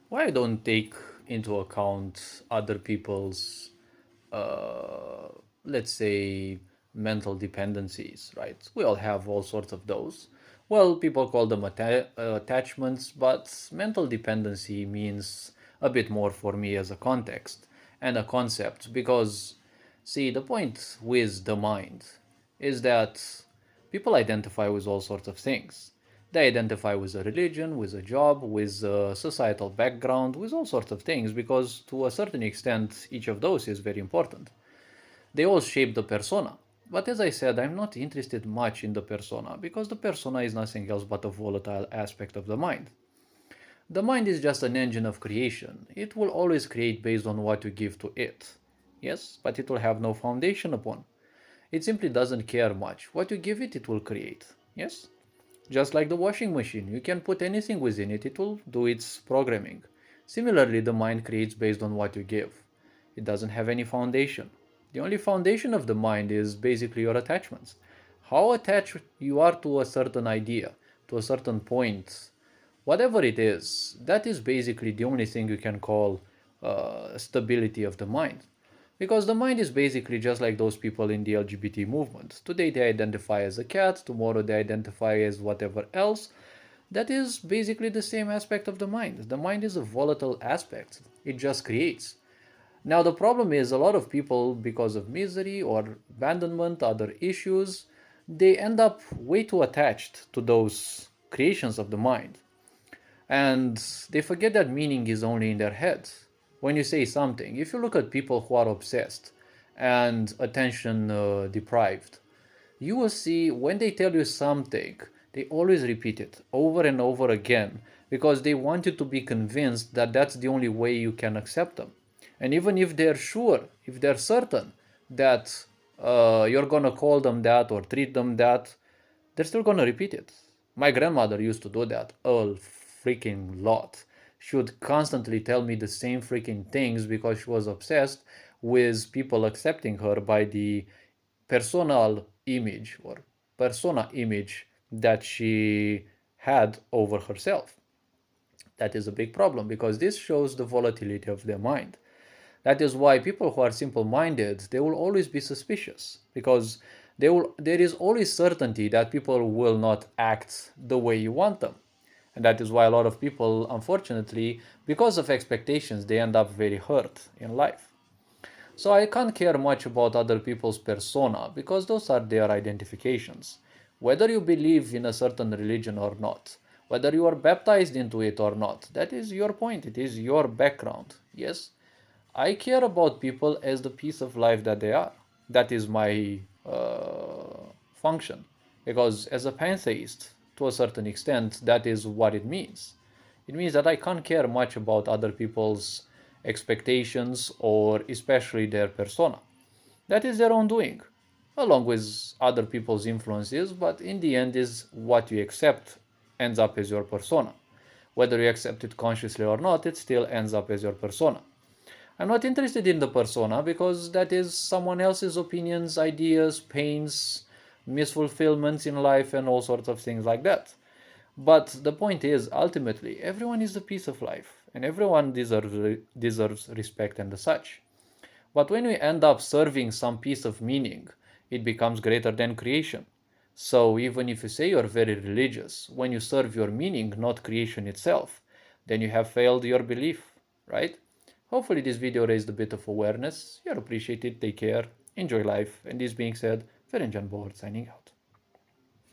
Why don't take into account other people's, uh, let's say, mental dependencies, right? We all have all sorts of those. Well, people call them attachments, but mental dependency means a bit more for me as a context and a concept because, see, the point with the mind is that people identify with all sorts of things. They identify with a religion, with a job, with a societal background, with all sorts of things, because to a certain extent, each of those is very important. They all shape the persona. But as I said, I'm not interested much in the persona, because the persona is nothing else but a volatile aspect of the mind. The mind is just an engine of creation. It will always create based on what you give to it. Yes, but it will have no foundation upon. It simply doesn't care much. What you give it, it will create. Yes? Just like the washing machine, you can put anything within it, it will do its programming. Similarly, the mind creates based on what you give. It doesn't have any foundation. The only foundation of the mind is basically your attachments. How attached you are to a certain idea, to a certain point, whatever it is, that is basically the only thing you can call stability of the mind. Because the mind is basically just like those people in the LGBT movement. Today they identify as a cat, tomorrow they identify as whatever else. That is basically the same aspect of the mind. The mind is a volatile aspect, it just creates. Now, the problem is a lot of people, because of misery or abandonment, other issues, they end up way too attached to those creations of the mind. And they forget that meaning is only in their heads. When you say something, if you look at people who are obsessed and attention deprived, you will see when they tell you something, they always repeat it over and over again because they want you to be convinced that that's the only way you can accept them. And even if they're sure, if they're certain that you're gonna call them that or treat them that, they're still gonna repeat it. My grandmother used to do that a freaking lot. She would constantly tell me the same freaking things because she was obsessed with people accepting her by the personal image or persona image that she had over herself. That is a big problem because this shows the volatility of their mind. That is why people who are simple-minded, they will always be suspicious because there is always certainty that people will not act the way you want them. And that is why a lot of people, unfortunately, because of expectations, they end up very hurt in life. So I can't care much about other people's persona because those are their identifications. Whether you believe in a certain religion or not, whether you are baptized into it or not, that is your point, it is your background. Yes, I care about people as the piece of life that they are. That is my function. Because as a pantheist, to a certain extent, that is what it means. It means that I can't care much about other people's expectations or especially their persona. That is their own doing, along with other people's influences, but in the end is what you accept ends up as your persona. Whether you accept it consciously or not, it still ends up as your persona. I'm not interested in the persona because that is someone else's opinions, ideas, pains, misfulfillments in life, and all sorts of things like that. But the point is, ultimately, everyone is a piece of life, and everyone deserves respect and such. But when we end up serving some piece of meaning, it becomes greater than creation. So even if you say you're very religious, when you serve your meaning, not creation itself, then you have failed your belief, right? Hopefully this video raised a bit of awareness. You're appreciated, take care, enjoy life, and this being said, Ferencan Board signing out.